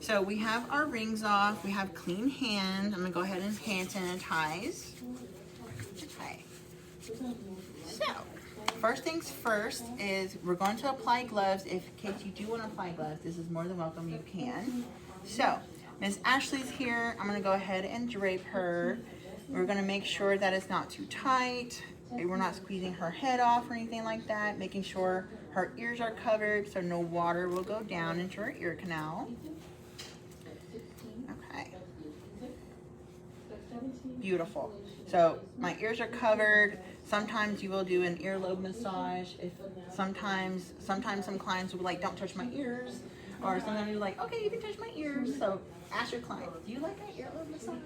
So we have our rings off. We have clean hands. I'm gonna go ahead and hand sanitize. Okay. So, first things first is we're going to apply gloves. If in case you do want to apply gloves, this is more than welcome, you can. So, Miss Ashley's here. I'm gonna go ahead and drape her. We're gonna make sure that it's not too tight. We're not squeezing her head off or anything like that. Making sure her ears are covered so no water will go down into her ear canal. Okay. Beautiful. So my ears are covered. Sometimes you will do an earlobe massage. If sometimes some clients will be like, don't touch my ears. Or sometimes you're like, okay, you can touch my ears. So ask your client, do you like an earlobe massage?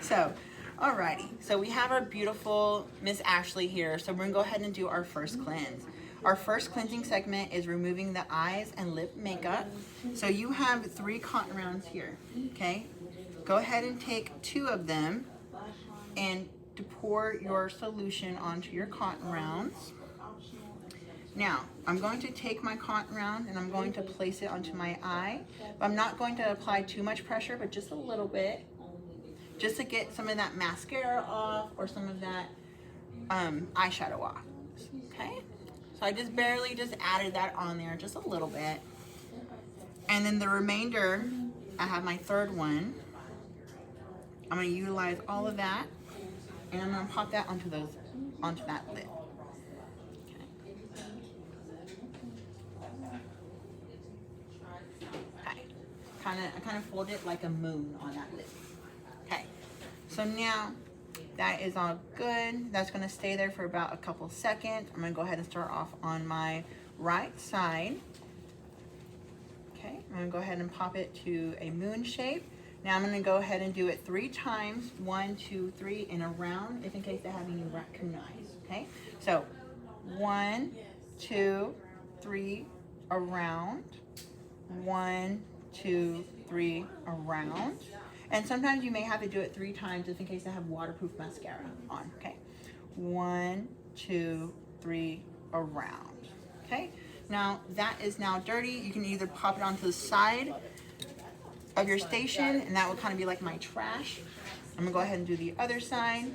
So, alrighty. So we have our beautiful Miss Ashley here. So we're gonna go ahead and do our first cleanse. Our first cleansing segment is removing the eyes and lip makeup. So you have 3 cotton rounds here, okay? Go ahead and take 2 of them and to pour your solution onto your cotton rounds. Now, I'm going to take my cotton round and I'm going to place it onto my eye. But I'm not going to apply too much pressure, but just a little bit, just to get some of that mascara off or some of that eyeshadow off, okay? So I just barely just added that on there, just a little bit. And then the remainder, I have my 3rd one. I'm gonna utilize all of that and I'm gonna pop that onto that lid. Okay. I kind of fold it like a moon on that lid. Okay. So now that is all good. That's gonna stay there for about a couple seconds. I'm gonna go ahead and start off on my right side. Okay, I'm gonna go ahead and pop it to a moon shape. Now I'm gonna go ahead and do it 3 times, 1, 2, 3, and around, if in case they have any raccoon eyes, okay? So 1, 2, 3, around, 1, 2, 3, around. And sometimes you may have to do it 3 times just in case they have waterproof mascara on, okay? 1, 2, 3, around, okay? Now that is now dirty. You can either pop it onto the side of your station and that will kind of be like my trash. I'm gonna go ahead and do the other side.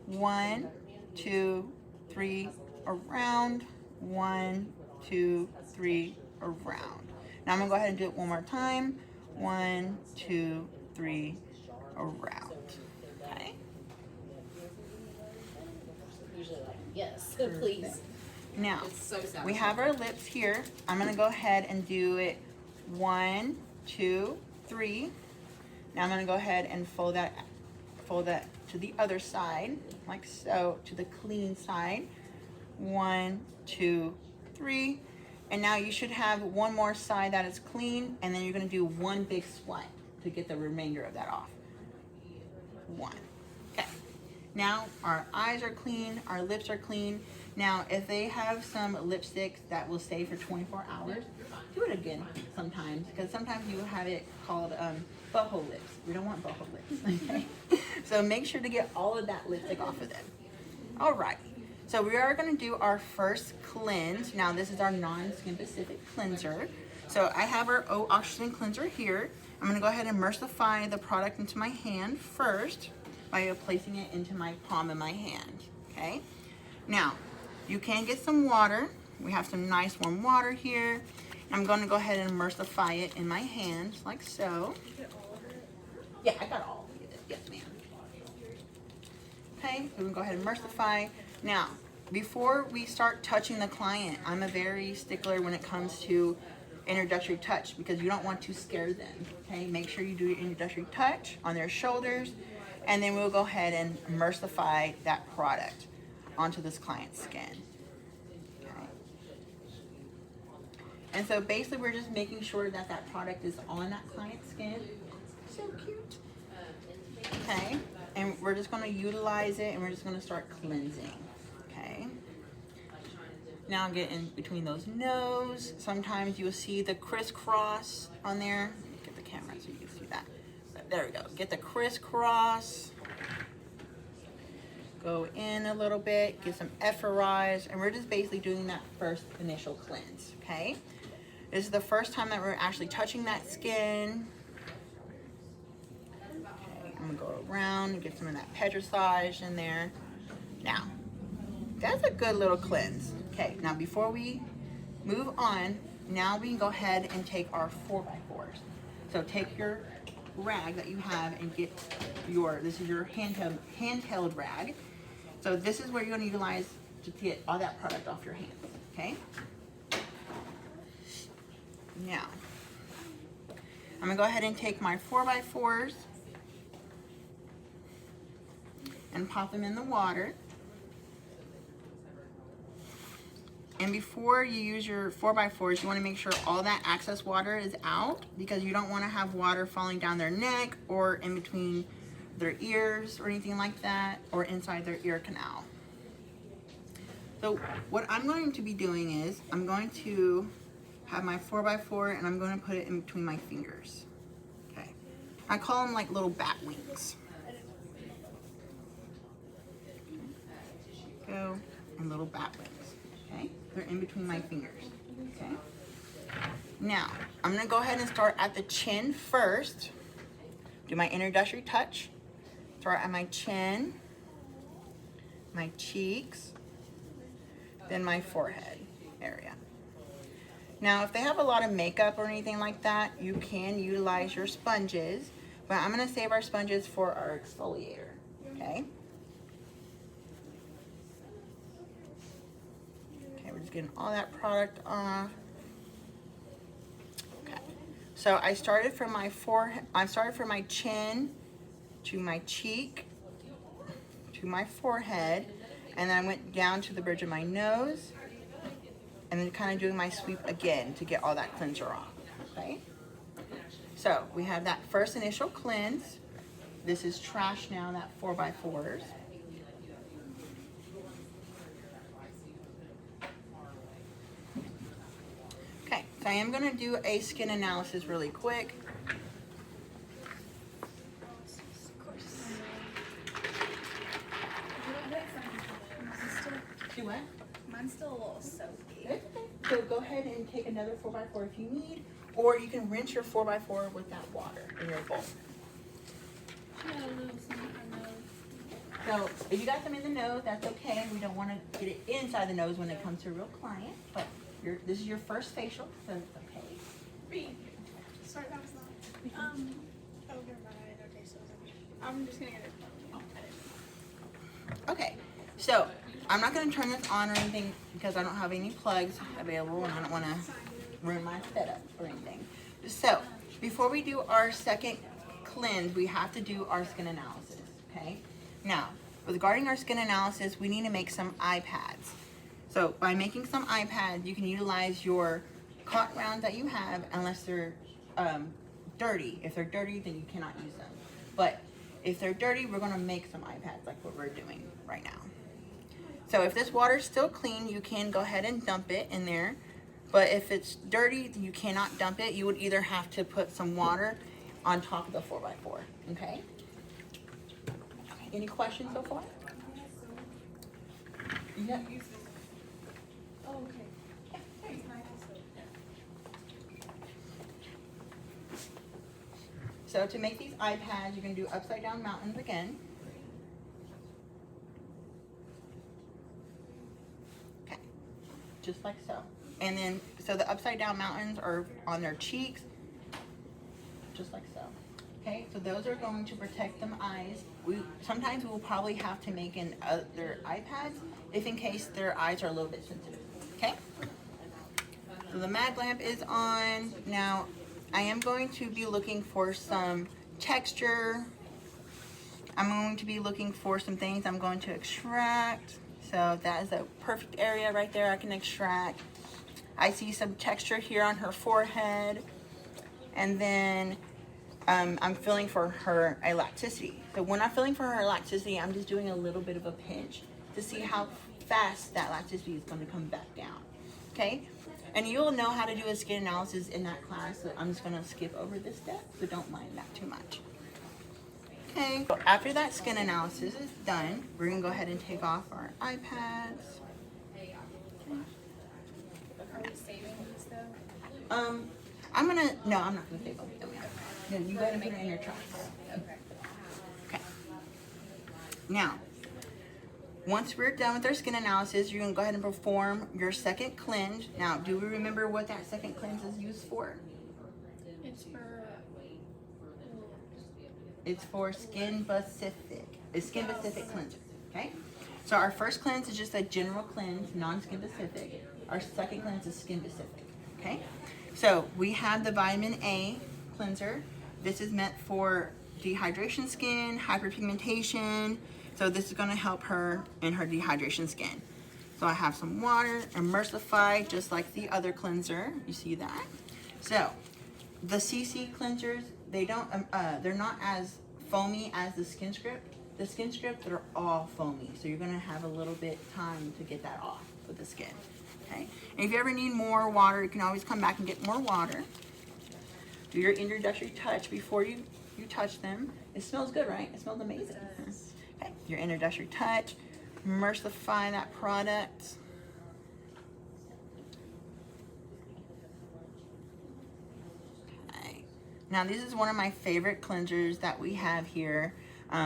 1, 2, 3, around, 1, 2, 3, around. Now I'm gonna go ahead and do it one more time. 1, 2, 3, around. Okay. Yes, please. Now So we have our lips here. I'm gonna go ahead and do it 1, 2, 3. Now I'm gonna go ahead and fold that to the other side, like so, to the clean side. 1, 2, 3. And now you should have one more side that is clean, and then you're gonna do one big swipe to get the remainder of that off. 1. Okay. Now our eyes are clean, our lips are clean. Now if they have some lipsticks that will stay for 24 hours, do it again sometimes, because sometimes you have it called butthole lips. We don't want butthole lips, okay? So make sure to get all of that lipstick off of them. All right. So we are going to do our first cleanse. Now this is our non-skin specific cleanser. So I have our O Oxygen cleanser here. I'm going to go ahead and emulsify the product into my hand first by placing it into my palm of my hand. Okay. Now you can get some water. We have some nice warm water here. I'm going to go ahead and emulsify it in my hand like so. Yeah, I got all of it. Yes, ma'am. Okay, so we can go ahead and emulsify. Now, before we start touching the client, I'm a very stickler when it comes to introductory touch because you don't want to scare them, okay? Make sure you do your introductory touch on their shoulders, and then we'll go ahead and emulsify that product onto this client's skin, okay? And so basically we're just making sure that that product is on that client's skin. So cute. Okay, and we're just gonna utilize it and we're just gonna start cleansing. Okay. Now get in between those nose. Sometimes you'll see the crisscross on there. Let me get the camera so you can see that. There we go. Get the crisscross. Go in a little bit, get some efforize, and we're just basically doing that first initial cleanse, okay? This is the first time that we're actually touching that skin. Okay, I'm gonna go around and get some of that petrissage in there. Now, that's a good little cleanse. Okay, now before we move on, now we can go ahead and take our 4x4s. So take your rag that you have and get this is your handheld rag. So this is where you're gonna utilize to get all that product off your hands, okay? Now, I'm gonna go ahead and take my 4x4s and pop them in the water. And before you use your 4x4s, you want to make sure all that excess water is out, because you don't want to have water falling down their neck or in between their ears or anything like that, or inside their ear canal. So what I'm going to be doing is I'm going to have my 4x4 and I'm going to put it in between my fingers. Okay. I call them like little bat wings. Go, and little bat wings. Okay, they're in between my fingers. Okay. Now, I'm gonna go ahead and start at the chin first. Do my introductory touch. Start at my chin, my cheeks, then my forehead area. Now, if they have a lot of makeup or anything like that, you can utilize your sponges, but I'm gonna save our sponges for our exfoliator, okay? Okay, we're just getting all that product off. Okay, so I started from my forehead, I started from my chin to my cheek, to my forehead, and then I went down to the bridge of my nose, and then kind of doing my sweep again to get all that cleanser off, okay? So we have that first initial cleanse. This is trash now, that 4x4s. Okay, so I am gonna do a skin analysis really quick. Do what? Mine's still a little soapy. Okay. So go ahead and take another 4x4 if you need, or you can rinse your 4x4 with that water in your bowl. She got a little something in her nose. So if you got some in the nose, that's okay. We don't want to get it inside the nose when it comes to a real client, but this is your first facial, so it's okay. Read. Sorry, that was not. Oh, never mind. Okay, so I'm just gonna get it. Okay, so I'm not going to turn this on or anything because I don't have any plugs available and I don't want to ruin my setup or anything. So before we do our second cleanse, we have to do our skin analysis, okay? Now, regarding our skin analysis, we need to make some eye pads. So by making some eye pads, you can utilize your cotton rounds that you have unless they're dirty. If they're dirty, then you cannot use them. But if they're dirty, we're going to make some eye pads like what we're doing right now. So if this water is still clean, you can go ahead and dump it in there. But if it's dirty, you cannot dump it. You would either have to put some water on top of the 4x4, okay? Any questions so far? Yeah. Oh, okay. So to make these eye pads, you can do upside down mountains again. Just like so. And then, so the upside down mountains are on their cheeks, just like so. Okay, so those are going to protect them eyes. Sometimes we will probably have to make in other eye pads if in case their eyes are a little bit sensitive, okay? So the mag lamp is on. Now, I am going to be looking for some texture. I'm going to be looking for some things I'm going to extract. So that is a perfect area right there I can extract. I see some texture here on her forehead. And then I'm feeling for her elasticity. So when I'm feeling for her elasticity, I'm just doing a little bit of a pinch to see how fast that elasticity is going to come back down. Okay? And you'll know how to do a skin analysis in that class. So I'm just going to skip over this step, so don't mind that too much. Okay, so after that skin analysis is done, we're gonna go ahead and take off our eye pads. Are we saving these though? I'm not gonna say both of them yet. No, you gotta put it in your truck. Okay. Now, once we're done with our skin analysis, you're gonna go ahead and perform your second cleanse. Now, do we remember what that second cleanse is used for? It's for Skin specific. It's skin specific cleanser. Okay. So our first cleanse is just a general cleanse, non-skin specific. Our second cleanse is skin specific. Okay. So we have the vitamin A cleanser. This is meant for dehydration skin, hyperpigmentation. So this is going to help her in her dehydration skin. So I have some water, emulsify, just like the other cleanser. You see that? So the CC cleansers, they're not as foamy as the Skin Script. The Skin Script, they're all foamy. So you're going to have a little bit time to get that off with the skin. Okay. And if you ever need more water, you can always come back and get more water. Do your introductory touch before you touch them. It smells good, right? It smells amazing. Okay. Your introductory touch. Emulsify that product. Okay. Now this is one of my favorite cleansers that we have here.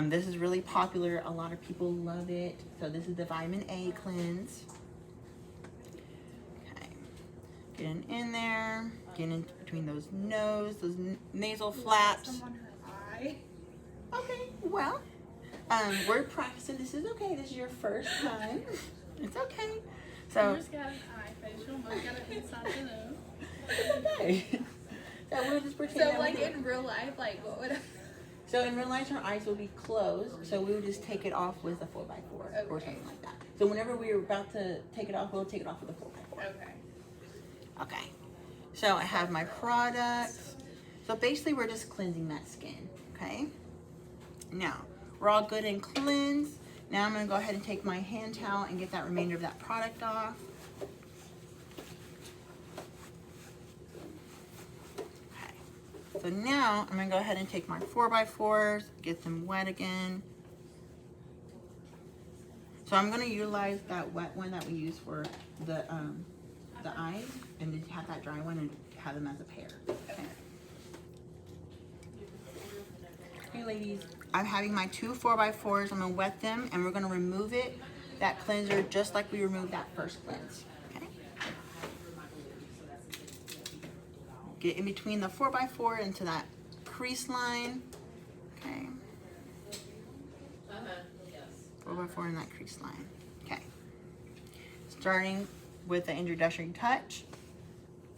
This is really popular. A lot of people love it. So this is the vitamin A cleanse. Getting in there, getting in between those nasal flaps. some on her eye. Okay, well, we're practicing. This is okay. This is your first time. It's okay. So You just got an eye facial. Mine got an inside the nose. it's okay. So we'll just pretend. So that like we did. in real life, like what would So in real life, our eyes will be closed. So we would just take it off with a 4x4 or Okay. something like that. So whenever we were about to take it off, we'll take it off with a 4x4. Okay. Okay, so I have my products. So basically we're just cleansing that skin, okay? Now, we're all good and cleansed. Now I'm gonna go ahead and take my hand towel and get that remainder of that product off. Okay, so now I'm gonna go ahead and take my 4x4s, get them wet again. So I'm gonna utilize that wet one that we use for the eyes, and then have that dry one and have them as a pair. Okay. Okay, ladies, I'm having my two 4x4s. I'm gonna wet them, and we're gonna remove that cleanser just like we removed that first cleanse. Okay. Get in between the 4x4 into that crease line. Okay. 4x4 in that crease line. Okay. Starting with the introductory touch,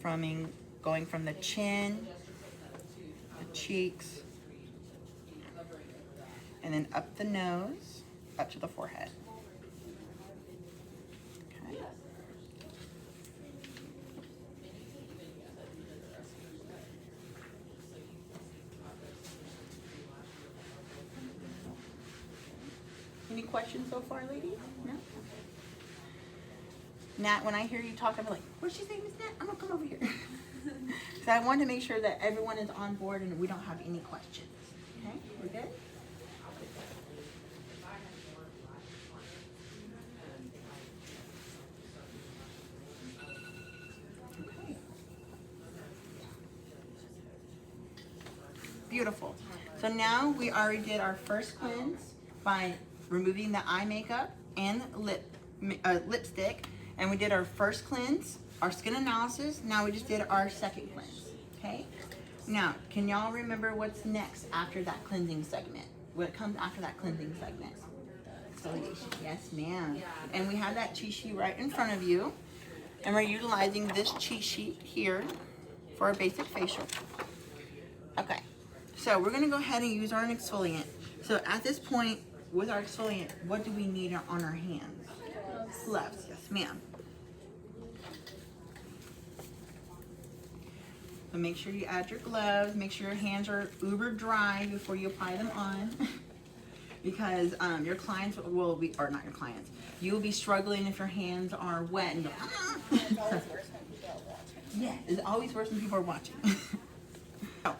going from the chin, the cheeks, and then up the nose, up to the forehead. Okay. Any questions so far, ladies? No? Nat, when I hear you talk, I'm like, what's your name is Nat? I'm gonna come over here. So I want to make sure that everyone is on board and we don't have any questions. Okay, we're good? Okay. Beautiful. So now we already did our first cleanse by removing the eye makeup and lipstick. And we did our first cleanse, our skin analysis. Now we just did our second cleanse, okay? Now, can y'all remember what's next after that cleansing segment? What comes after that cleansing segment? Exfoliation, yes ma'am. And we have that cheat sheet right in front of you. And we're utilizing this cheat sheet here for our basic facial. Okay, so we're gonna go ahead and use our exfoliant. So at this point, with our exfoliant, what do we need on our hands? Gloves, yes ma'am. So make sure you add your gloves, make sure your hands are uber dry before you apply them on. Because your clients will be, or not your clients, you will be struggling if your hands are wet and go, ah. Yeah, it's always worse when people are watching. So,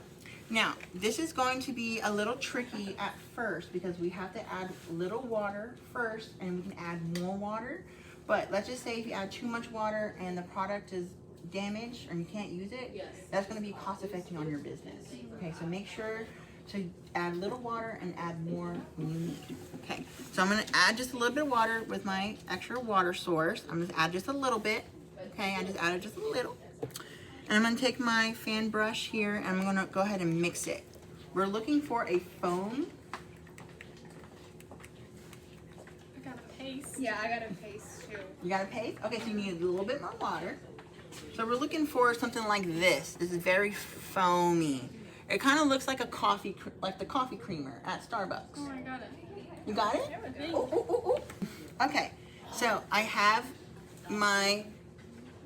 now, this is going to be a little tricky at first because we have to add a little water first and we can add more water. But let's just say if you add too much water and the product is damaged or you can't use it, that's going to be cost effective on your business. Okay, so make sure to add a little water and add more when you need. Okay, so I'm going to add just a little bit of water with my extra water source. I'm going to add just a little bit. Okay, I just added just a little. And I'm going to take my fan brush here and I'm going to go ahead and mix it. We're looking for a foam. I got a paste. Yeah, I got a paste too. You got a paste? Okay, so you need a little bit more water. So we're looking for something like this. This is very foamy. It kind of looks like a coffee, like the coffee creamer at Starbucks. Oh, I got it. You got it? Yeah, Ooh, ooh, ooh, ooh. Okay, so I have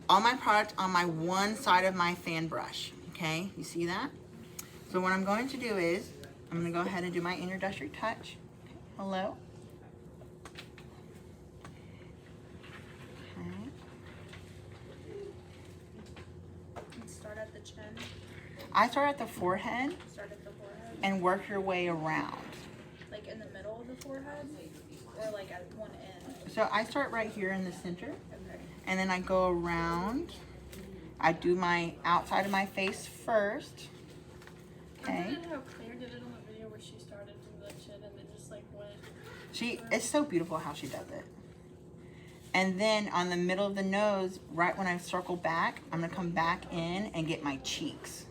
all my product on my one side of my fan brush. Okay, you see that? So what I'm going to do is, I'm going to go ahead and do my introductory touch. Okay. Hello. Okay. Start at the chin. I start at the forehead Start at the forehead. and work your way around. Like in the middle of the forehead? Or like at one end? So I start right here in the center, Okay. and then I go around. I do my outside of my face first. I Okay. did how Claire did it on the video where she started from the chin and then just like went. It's so beautiful how she does it. And then on the middle of the nose, right when I circle back, I'm gonna come back in and get my cheeks.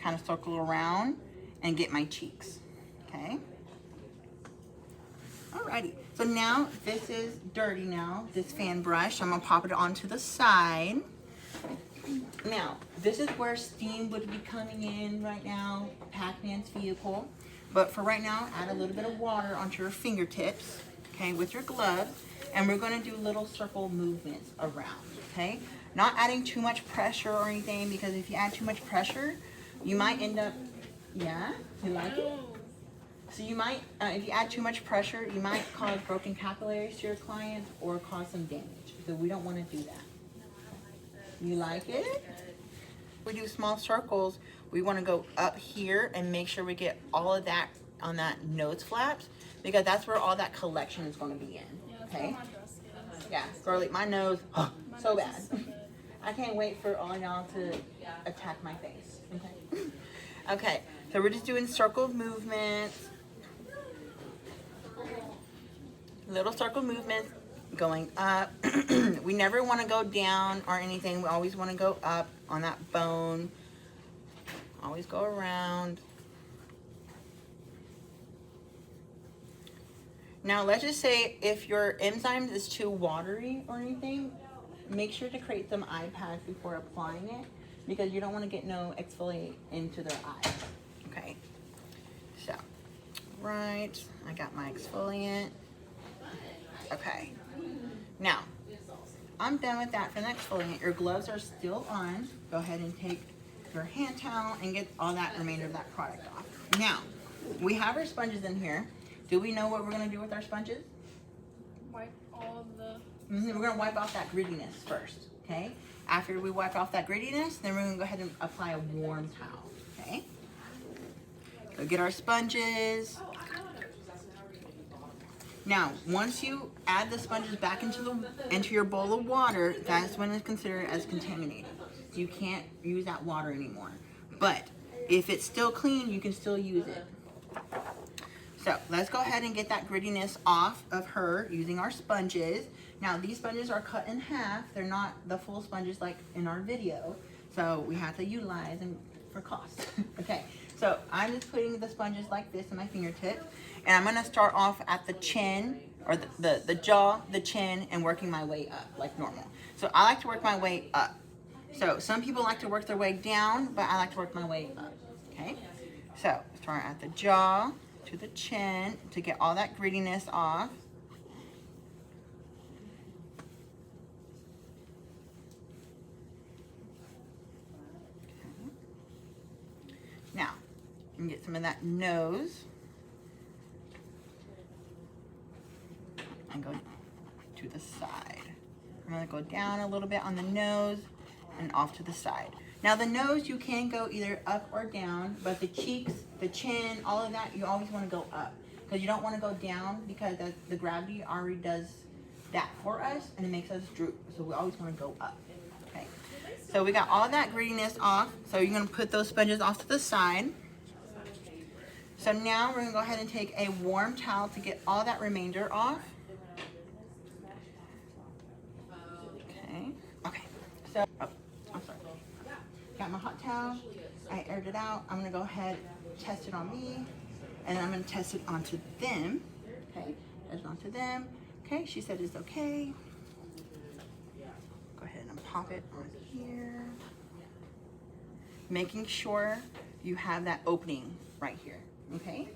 Kind of circle around and get my cheeks, okay? Alrighty, so now this is dirty now, this fan brush. I'm gonna pop it onto the side. Now, this is where steam would be coming in right now, Pac-Man's vehicle. But for right now, add a little bit of water onto your fingertips, okay, with your gloves. And we're gonna do little circle movements around, okay? Not adding too much pressure or anything, because if you add too much pressure, you might end up, yeah, you like it? So you might, if you add too much pressure, you might cause broken capillaries to your clients or cause some damage. So we don't wanna do that. You like it? We do small circles. We want to go up here and make sure we get all of that on that nose flaps, because that's where all that collection is going to be in. Okay? Yeah, girly, my nose, so bad. I can't wait for all y'all to attack my face. Okay? Okay, so we're just doing circle movements. Little circle movements. Going up. We never want to go down or anything. We always want to go up on that bone. Always go around. Now let's just say if your enzyme is too watery or anything, make sure to create some eye pads before applying it, because you don't want to get no exfoliate into their eyes. Okay, so right, I got my exfoliant. Okay, now I'm done with that for the exfoliant. Your gloves are still on. Go ahead and take your hand towel and get all that remainder of that product off. Now, we have our sponges in here. Do we know what we're going to do with our sponges? Wipe all of the. We're going to wipe off that grittiness first, okay? After we wipe off that grittiness, then we're going to go ahead and apply a warm towel, okay? So get our sponges. Now, once you add the sponges back into your bowl of water, that's when it's considered as contaminated. You can't use that water anymore. But if it's still clean, you can still use it. So let's go ahead and get that grittiness off of her using our sponges. Now, these sponges are cut in half. They're not the full sponges like in our video. So we have to utilize them for cost. Okay, so I'm just putting the sponges like this in my fingertips. And I'm gonna start off at the chin, or the jaw, the chin, and working my way up like normal. So I like to work my way up. So some people like to work their way down, but I like to work my way up, okay? So start at the jaw to the chin to get all that grittiness off. Okay. Now, you can get some of that nose. And go to the side. I'm gonna go down a little bit on the nose and off to the side. Now the nose, you can go either up or down, but the cheeks, the chin, all of that, you always wanna go up. Because you don't wanna go down, because the gravity already does that for us and it makes us droop. So we always wanna go up, okay? So we got all that grittiness off. So you're gonna put those sponges off to the side. So now we're gonna go ahead and take a warm towel to get all that remainder off. Okay, okay. So, oh, I'm sorry. Got my hot towel, I aired it out. I'm gonna go ahead, test it on me, and then I'm gonna test it onto them. Okay, test it onto them. Okay, she said it's okay. Go ahead and pop it on here. Making sure you have that opening right here, okay?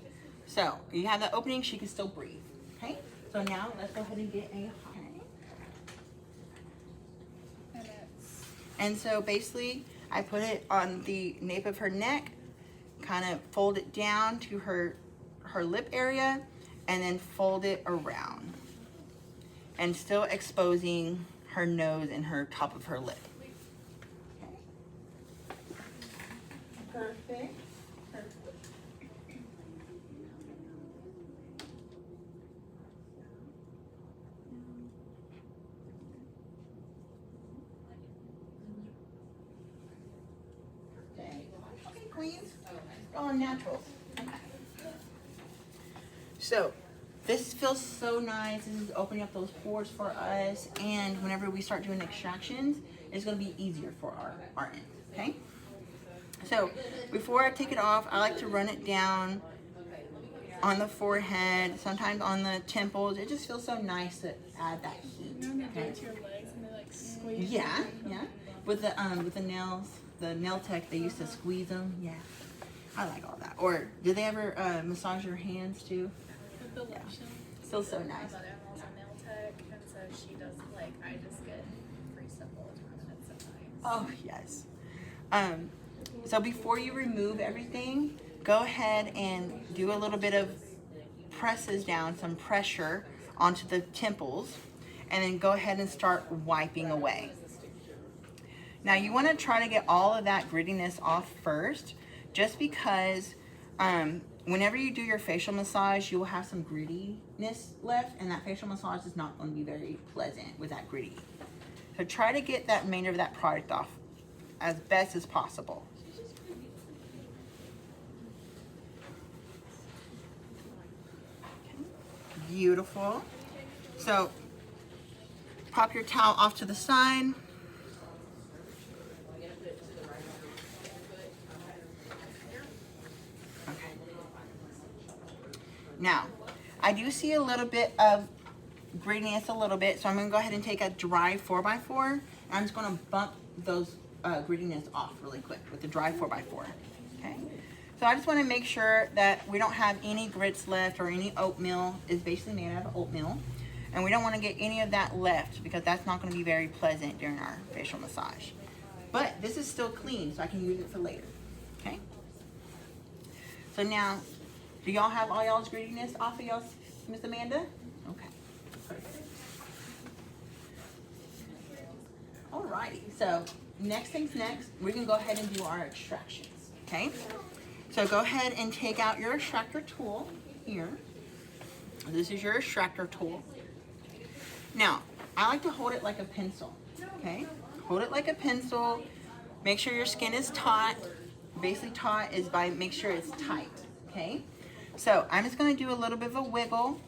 So you have that opening, she can still breathe, okay? So now let's go ahead and get a And so basically, I put it on the nape of her neck, kind of fold it down to her lip area, and then fold it around. And still exposing her nose and her top of her lip. Okay. Perfect. Perfect. Okay, queens. Going naturals. Okay. So, this feels so nice. This is opening up those pores for us. And whenever we start doing extractions, it's going to be easier for our end. Okay? So, before I take it off, I like to run it down on the forehead, sometimes on the temples. It just feels so nice to add that heat. You know when they do it to your legs and they like squeeze? Yeah, yeah. With the nails, the nail tech, they used to squeeze them. Yeah, I like all that. Or did they ever massage your hands too? With the lotion. Still so My nice. mother-in-law's a nail tech, and so she does, like, I just get free stuff all the time, and it's so nice. Oh yes. So before you remove everything, go ahead and do a little bit of presses down, some pressure onto the temples, and then go ahead and start wiping away. Now you want to try to get all of that grittiness off first, just because whenever you do your facial massage, you will have some grittiness left, and that facial massage is not going to be very pleasant with that gritty. So try to get that remainder of that product off as best as possible. Okay. Beautiful. So pop your towel off to the side. Okay. Now, I do see a little bit of grittiness, a little bit, so I'm going to go ahead and take a dry 4x4, and I'm just going to bump those grittiness off really quick with the dry 4x4. Okay. So I just want to make sure that we don't have any grits left or any oatmeal. It's basically made out of oatmeal. And we don't want to get any of that left because that's not going to be very pleasant during our facial massage. But this is still clean, so I can use it for later. Okay? So now, do y'all have all y'all's grittiness off of y'all, Miss Amanda? Okay. Perfect. Alrighty, so next thing's next. We can go ahead and do our extractions. Okay? So go ahead and take out your extractor tool here. This is your extractor tool. Now, I like to hold it like a pencil, okay? Hold it like a pencil. Make sure your skin is taut. Basically taut is by make sure it's tight, okay? So I'm just gonna do a little bit of a wiggle,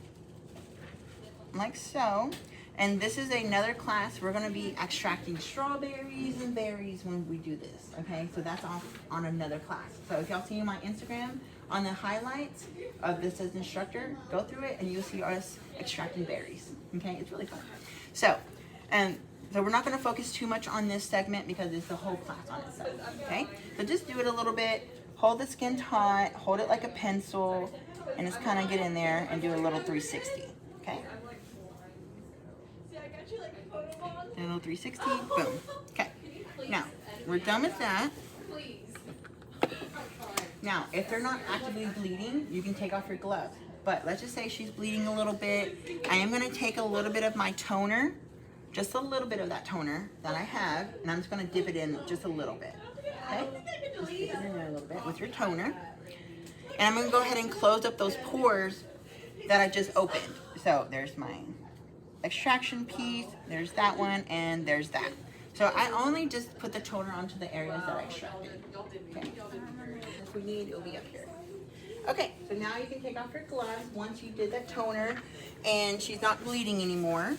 like so. And this is another class. We're gonna be extracting strawberries and berries when we do this, okay? So that's on another class. So if y'all see my Instagram, on the highlights of this as instructor, go through it and you'll see us extracting berries, okay? It's really fun. So we're not gonna focus too much on this segment because it's the whole class on itself, okay? So just do it a little bit, hold the skin taut, hold it like a pencil, and just kind of get in there and do a little 360, okay? And a little 360, boom. Okay, now we're done with that. Now, if they're not actively bleeding, you can take off your glove. But let's just say she's bleeding a little bit. I am gonna take a little bit of my toner, just a little bit of that toner that I have, and I'm just gonna dip it in just a little bit, okay? Just dip it in there a little bit with your toner. And I'm gonna go ahead and close up those pores that I just opened. So there's my extraction piece, there's that one, and there's that. So I only just put the toner onto the areas that I extracted. Okay. If we need, it'll be up here. Okay, so now you can take off your gloves once you did that toner and she's not bleeding anymore.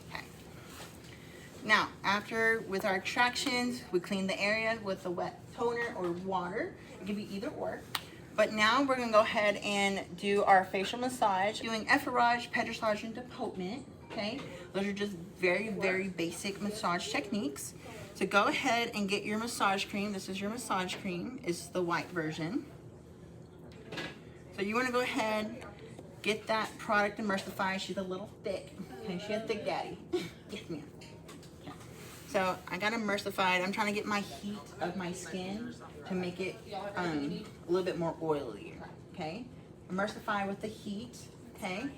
Okay. Now, after with our extractions, we clean the area with the wet toner or water. It can be either or. But now we're gonna go ahead and do our facial massage, doing efforage, pedressage, and depotement. Okay, those are just very, very basic massage techniques. So go ahead and get your massage cream. This is your massage cream. It's the white version. So you want to go ahead, get that product emulsified. She's a little thick. Okay, she has thick daddy. Yes, ma'am. Okay. So I got emulsified. I'm trying to get my heat of my skin to make it a little bit more oily. Okay, emulsify with the heat. Okay.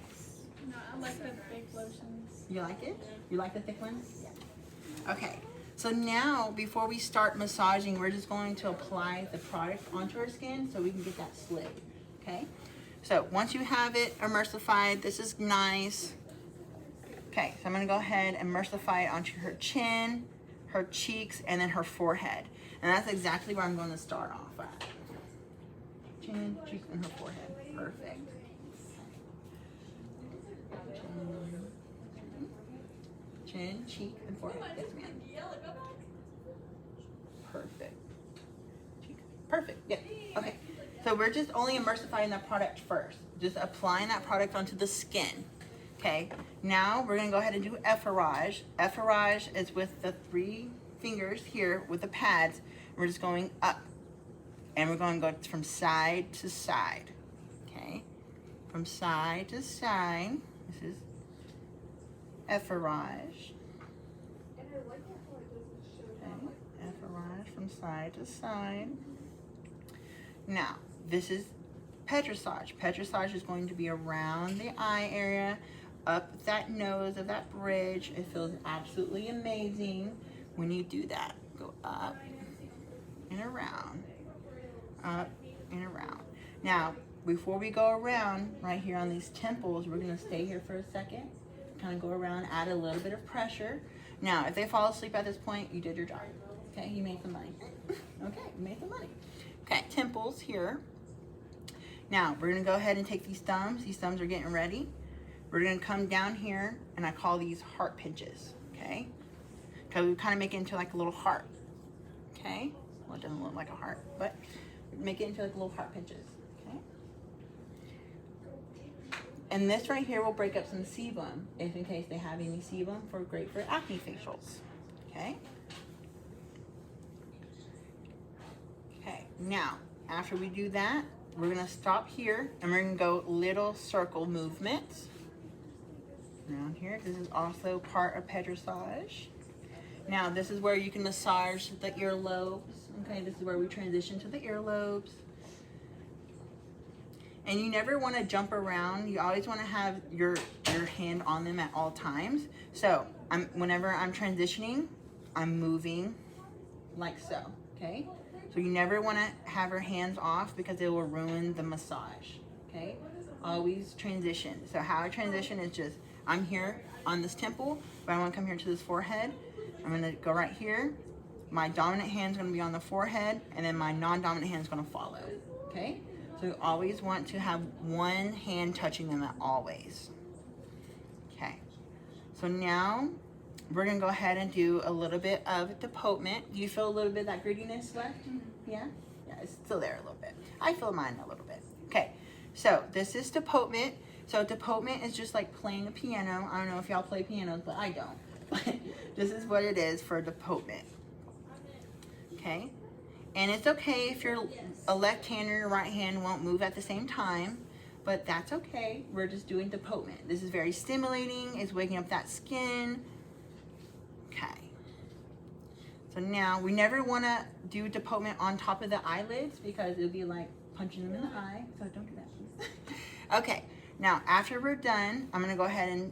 No, I like the big lotions. You like it? You like the thick ones? Yeah. Okay. So now, before we start massaging, we're just going to apply the product onto our skin so we can get that slip, okay? So once you have it emulsified, this is nice. Okay, so I'm gonna go ahead and emulsify it onto her chin, her cheeks, and then her forehead. And that's exactly where I'm going to start off at. Chin, cheeks, and her forehead. Perfect. Chin, cheek, and forehead. Yes, ma'am. Perfect. Perfect. Yeah. Okay. So we're just only emulsifying that product first. Just applying that product onto the skin. Okay. Now we're gonna go ahead and do efforage. Efforage is with the 3 fingers here with the pads. We're just going up, and we're going to go from side to side. Okay. From side to side. This is efforage. From side to side. Now, this is pedressage. Pedressage is going to be around the eye area, up that nose of that bridge. It feels absolutely amazing when you do that. Go up and around, up and around. Now, before we go around, right here on these temples, we're gonna stay here for a second, kind of go around, add a little bit of pressure. Now, if they fall asleep at this point, you did your job. Okay, you made some money. Okay, you made some money. Okay, temples here. Now, we're gonna go ahead and take these thumbs. These thumbs are getting ready. We're gonna come down here, and I call these heart pinches, okay? Because we kind of make it into like a little heart, okay? Well, it doesn't look like a heart, but make it into like little heart pinches, okay? And this right here will break up some sebum, if in case they have any sebum, great for acne facials, okay? Now, after we do that, we're gonna stop here and we're gonna go little circle movements around here. This is also part of pedressage. Now, this is where you can massage the earlobes. Okay, this is where we transition to the earlobes. And you never wanna jump around. You always wanna have your hand on them at all times. So, whenever I'm transitioning, I'm moving like so, okay? So you never want to have her hands off because it will ruin the massage, okay? Always transition. So how I transition is just, I'm here on this temple, but I want to come here to this forehead. I'm going to go right here. My dominant hand's going to be on the forehead, and then my non-dominant hand's going to follow, okay? So you always want to have one hand touching them always. Okay. So now we're gonna go ahead and do a little bit of depotement. Do you feel a little bit of that grittiness left? Mm-hmm. Yeah? Yeah, it's still there a little bit. I feel mine a little bit. Okay, so this is depotement. So depotement is just like playing a piano. I don't know if y'all play pianos, but I don't. But this is what it is for depotement. Okay? And it's okay if you're a left hand or your right hand won't move at the same time, but that's okay. We're just doing depotement. This is very stimulating. It's waking up that skin. Okay. So now we never want to do depotement on top of the eyelids because it'll be like punching them in the eye. So don't do that, please. Okay. Now after we're done, I'm going to go ahead and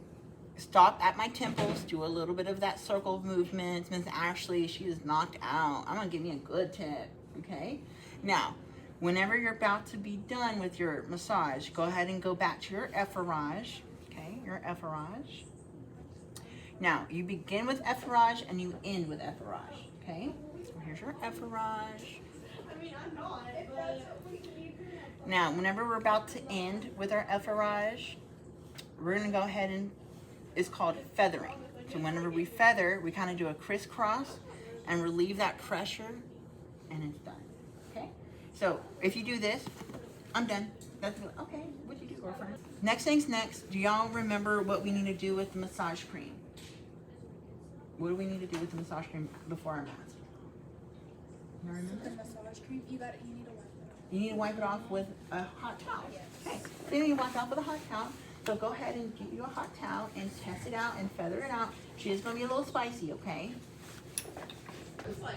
stop at my temples, do a little bit of that circle of movements. Miss Ashley, she is knocked out. I'm going to give you a good tip. Okay. Now, whenever you're about to be done with your massage, go ahead and go back to your efforage. Okay. Your efforage. Now, you begin with efferage and you end with efferage, okay? So here's your efferage. Now, whenever we're about to end with our efferage, we're gonna go ahead and, it's called feathering. So whenever we feather, we kind of do a crisscross and relieve that pressure, and it's done, okay? So if you do this, I'm done. That's good. Okay, what'd you do, girlfriend? Next thing's next. Do y'all remember what we need to do with the massage cream? What do we need to do with the massage cream before our mask? You remember? The massage cream, you need to wipe it off. You need to wipe it off with a hot towel. Okay, so you need to wipe it off with a hot towel. So go ahead and get you a hot towel and test it out and feather it out. She is gonna be a little spicy, okay?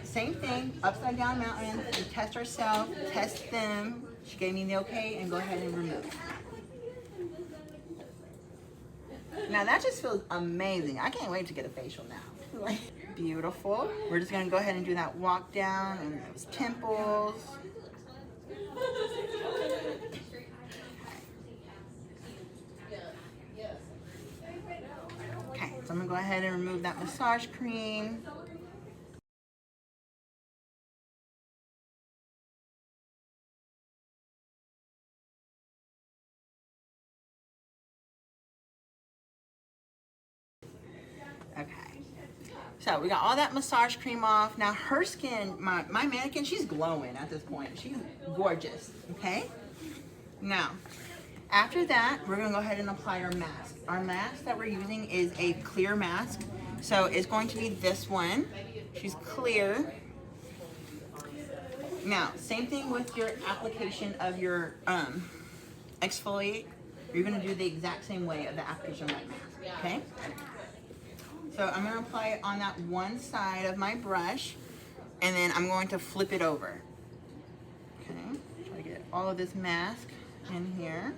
Same thing, upside down mountain. We test ourselves, test them. She gave me the okay, and go ahead and remove. Now that just feels amazing. I can't wait to get a facial now. Beautiful. We're just gonna go ahead and do that walk down and those temples. Okay, so I'm gonna go ahead and remove that massage cream. Okay, so we got all that massage cream off. Now her skin, my mannequin, she's glowing at this point. She's gorgeous, okay? Now, after that, we're gonna go ahead and apply our mask. Our mask that we're using is a clear mask. So it's going to be this one. She's clear. Now, same thing with your application of your exfoliate. You're gonna do the exact same way of the application of that mask, okay? So I'm gonna apply it on that one side of my brush, and then I'm going to flip it over. Okay, try to get all of this mask in here.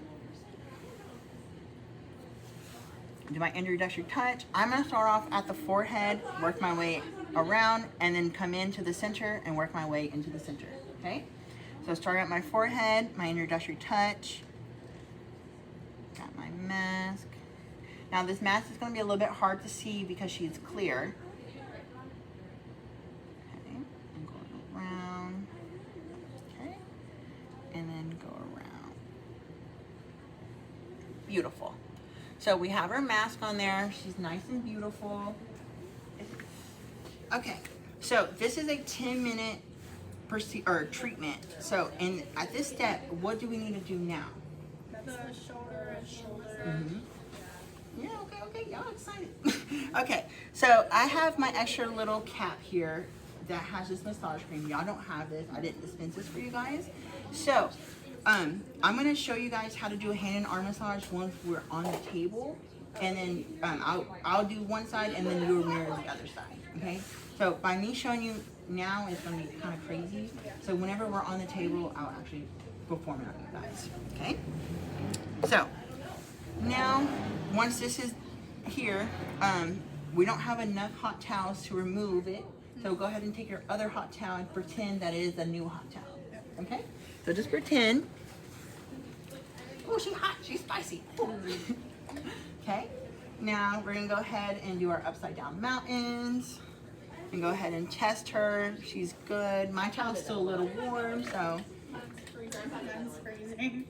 Do my introductory touch. I'm gonna start off at the forehead, work my way around, and then come into the center and work my way into the center, okay? So starting at my forehead, my introductory touch. Got my mask. Now this mask is going to be a little bit hard to see because she's clear. Okay, I'm going around. Okay, and then go around. Beautiful. So we have her mask on there. She's nice and beautiful. Okay, so this is a 10-minute treatment. So at this step, what do we need to do now? The shoulder and shoulder. Mm-hmm. Yeah, okay, y'all excited. Okay, so I have my extra little cap here that has this massage cream. Y'all don't have this. I didn't dispense this for you guys. So, I'm gonna show you guys how to do a hand and arm massage once we're on the table, and then I'll do one side and then you'll mirror the other side. Okay. So by me showing you now, it's gonna be kind of crazy. So whenever we're on the table, I'll actually perform it on you guys. Okay. So. Now, once this is here, we don't have enough hot towels to remove it. So go ahead and take your other hot towel and pretend that it is a new hot towel. Okay? So just pretend. Oh, she's hot. She's spicy. Okay? Now we're going to go ahead and do our upside down mountains. And go ahead and test her. She's good. My towel's still a little warm, so. That's freezing.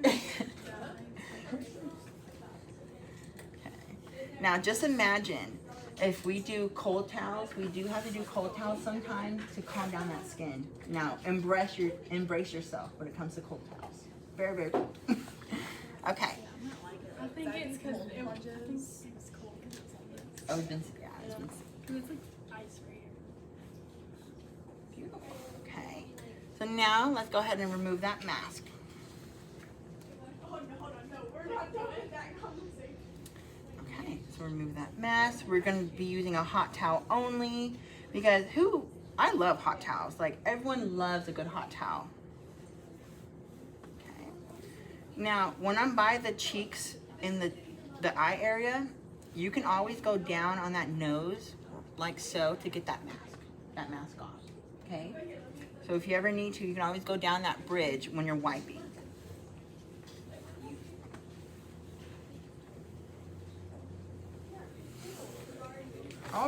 Now just imagine if we do cold towels, we do have to do cold towels sometimes to calm down that skin. Now embrace yourself when it comes to cold towels. Very, very cold. Okay. I think it's because it was cold. Oh, it's been, yeah, it's been It was like ice right here. beautiful. Okay. So now let's go ahead and remove that mask. Hold on, no, we're not doing that conversation. Okay, so remove that mask. We're going to be using a hot towel only because I love hot towels. Like everyone loves a good hot towel. Okay. Now, when I'm by the cheeks in the eye area, you can always go down on that nose like so to get that mask off. Okay. So if you ever need to, you can always go down that bridge when you're wiping.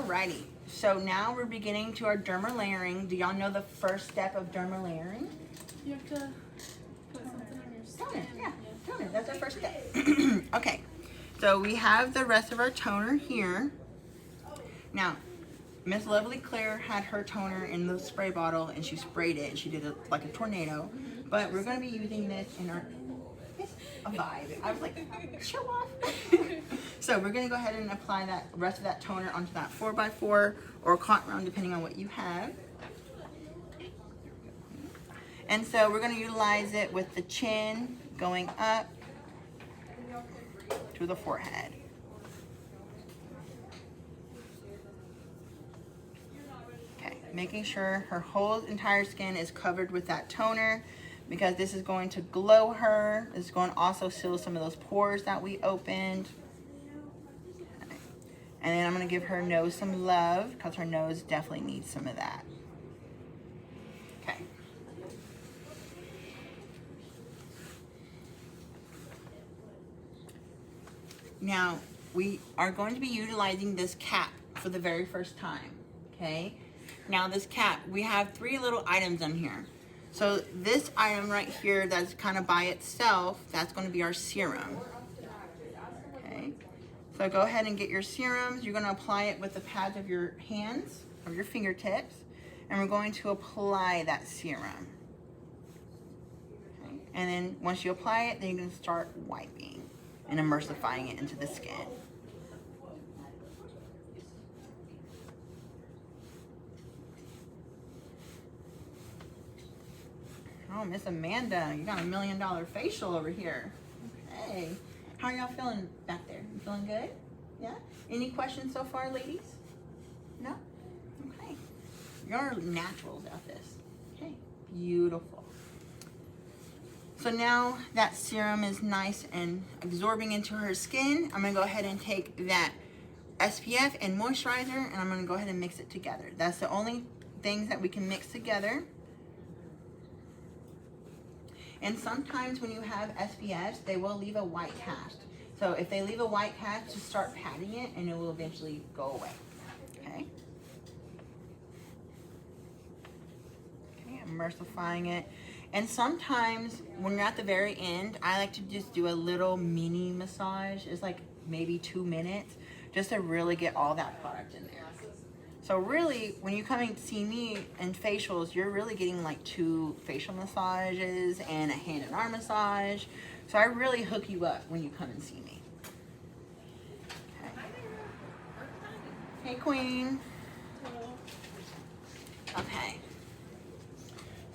Alrighty, so now we're beginning to our derma layering. Do y'all know the first step of derma layering? You have to put something on your skin. Toner, yeah, toner, that's our first step. Okay, so we have the rest of our toner here. Now, Miss Lovely Claire had her toner in the spray bottle and she sprayed it and she did it like a tornado. But we're going to be using this in our, it's a vibe. I was like, show off. So we're going to go ahead and apply that rest of that toner onto that 4x4 or cotton round depending on what you have. And so we're going to utilize it with the chin going up to the forehead. Okay, making sure her whole entire skin is covered with that toner because this is going to glow her. It's going to also seal some of those pores that we opened. Okay. And then I'm going to give her nose some love because her nose definitely needs some of that. Okay. Now, we are going to be utilizing this cap for the very first time, okay? Now this cap, we have 3 little items in here. So this item right here that's kind of by itself, that's going to be our serum, okay? So go ahead and get your serums. You're going to apply it with the pads of your hands, of your fingertips, and we're going to apply that serum. Okay? And then once you apply it, then you can start wiping and emulsifying it into the skin. Oh, Miss Amanda, you got $1 million facial over here. Okay. How are y'all feeling back there? You feeling good? Yeah? Any questions so far, ladies? No? Okay. You're naturals at this. Okay. Beautiful. So now that serum is nice and absorbing into her skin, I'm going to go ahead and take that SPF and moisturizer and I'm going to go ahead and mix it together. That's the only things that we can mix together. And sometimes when you have SPFs, they will leave a white cast. So if they leave a white cast, just start patting it and it will eventually go away. Okay? Okay, emulsifying it. And sometimes when you're at the very end, I like to just do a little mini massage. It's like maybe 2 minutes just to really get all that product in there. So really, when you come and see me in facials, you're really getting like 2 facial massages and a hand and arm massage. So I really hook you up when you come and see me. Okay. Hey, Queen. Okay.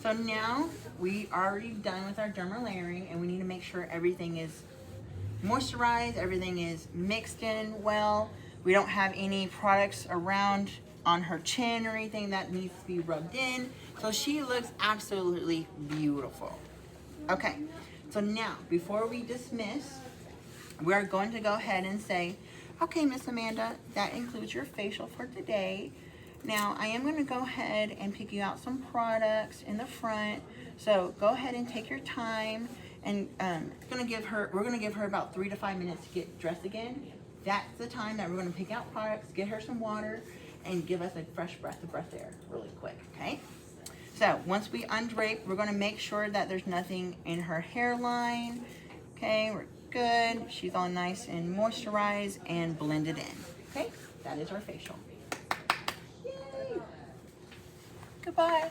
So now we are already done with our derma layering and we need to make sure everything is moisturized, everything is mixed in well. We don't have any products around on her chin or anything that needs to be rubbed in. So she looks absolutely beautiful. Okay, so now before we dismiss, we are going to go ahead and say, okay, Miss Amanda, that includes your facial for today. Now I am going to go ahead and pick you out some products in the front. So go ahead and take your time and we're going to give her about 3 to 5 minutes to get dressed again. That's the time that we're going to pick out products, get her some water, and give us a fresh breath of breath air really quick, okay? So once we undrape, we're going to make sure that there's nothing in her hairline. Okay, we're good. She's all nice and moisturized and blended in. Okay, that is our facial. Yay! Goodbye.